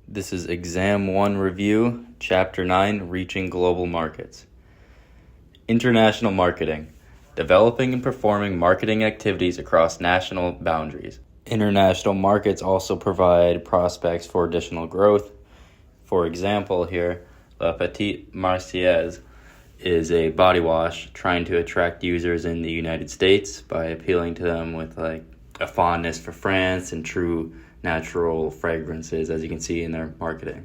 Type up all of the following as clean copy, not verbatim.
This is Exam 1 Review, Chapter 9, Reaching Global Markets. International Marketing. Developing and performing marketing activities across national boundaries. International markets also provide prospects for additional growth. For example here, La Petite Marseillaise is a body wash trying to attract users in the United States by appealing to them with a fondness for France and true natural fragrances, as you can see in their marketing.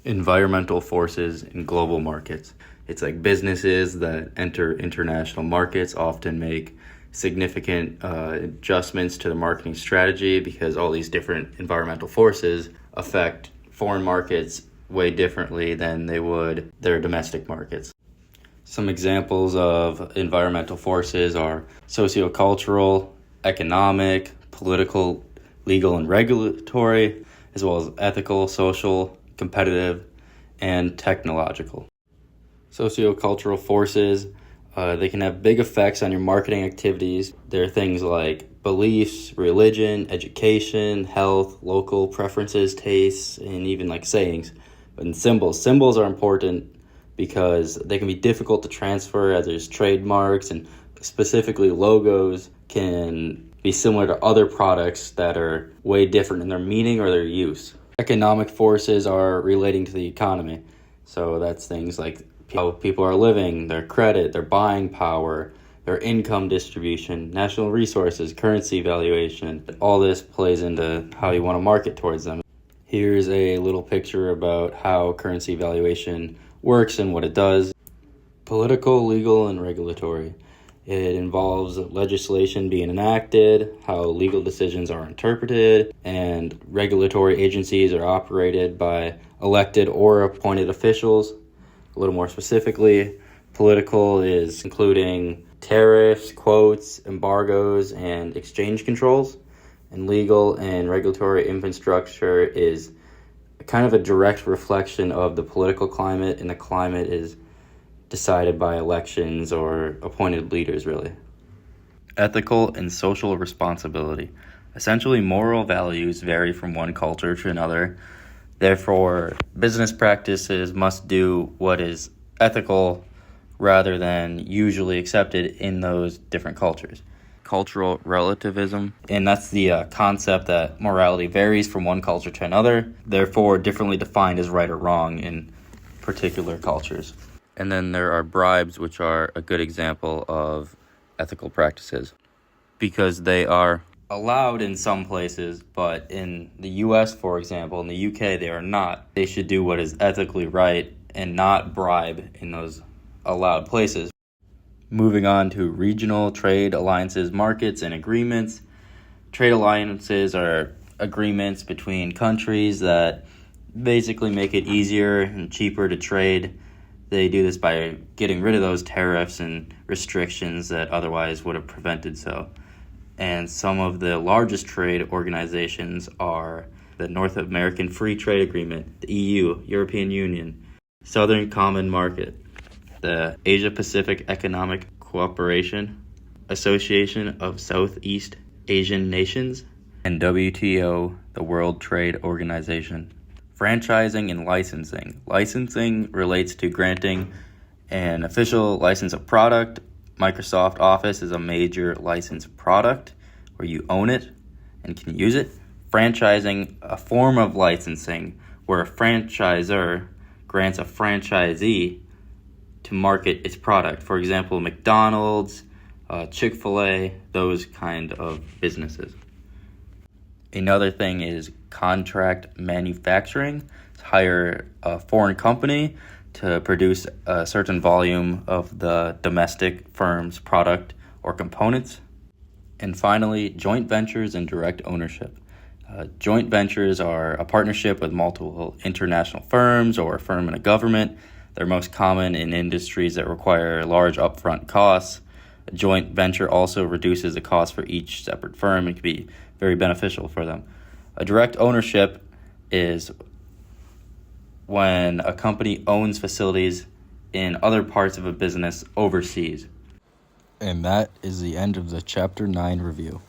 Environmental forces in global markets. It's like businesses that enter international markets often make significant adjustments to the marketing strategy because all these different environmental forces affect foreign markets way differently than they would their domestic markets. Some examples of environmental forces are sociocultural, economic, political, legal and regulatory, as well as ethical, social, competitive, and technological. Sociocultural forces, they can have big effects on your marketing activities. There are things like beliefs, religion, education, health, local preferences, tastes, and even like sayings. But in symbols are important because they can be difficult to transfer as there's trademarks, and specifically logos can be similar to other products that are way different in their meaning or their use. Economic forces are relating to the economy. So that's things like how people are living, their credit, their buying power, their income distribution, national resources, currency valuation. All this plays into how you want to market towards them. Here's a little picture about how currency valuation works and what it does. Political, legal, and regulatory. It involves legislation being enacted, how legal decisions are interpreted, and regulatory agencies are operated by elected or appointed officials. A little more specifically, political is including tariffs, quotas, embargoes, and exchange controls. And legal and regulatory infrastructure is kind of a direct reflection of the political climate, and the climate is decided by elections or appointed leaders, really. Ethical and social responsibility. Essentially, moral values vary from one culture to another. Therefore, business practices must do what is ethical rather than usually accepted in those different cultures. Cultural relativism, and that's the concept that morality varies from one culture to another, therefore differently defined as right or wrong in particular cultures. And then there are bribes, which are a good example of ethical practices because they are allowed in some places, but in the US, for example, in the UK, they are not. They should do what is ethically right and not bribe in those allowed places. Moving on to regional trade alliances, markets, and agreements. Trade alliances are agreements between countries that basically make it easier and cheaper to trade. They do this by getting rid of those tariffs and restrictions that otherwise would have prevented so. And some of the largest trade organizations are the North American Free Trade Agreement, the EU, European Union, Southern Common Market, the Asia-Pacific Economic Cooperation, Association of Southeast Asian Nations, and WTO, the World Trade Organization. Franchising and licensing. Licensing relates to granting an official license of product. Microsoft Office is a major licensed product where you own it and can use it. Franchising, a form of licensing where a franchisor grants a franchisee to market its product. For example, McDonald's, Chick-fil-A, those kind of businesses. Another thing is contract manufacturing. Hire a foreign company to produce a certain volume of the domestic firm's product or components. And finally, joint ventures and direct ownership. Joint ventures are a partnership with multiple international firms or a firm and a government. They're most common in industries that require large upfront costs. A joint venture also reduces the cost for each separate firm and can be very beneficial for them. A direct ownership is when a company owns facilities in other parts of a business overseas. And that is the end of the Chapter 9 review.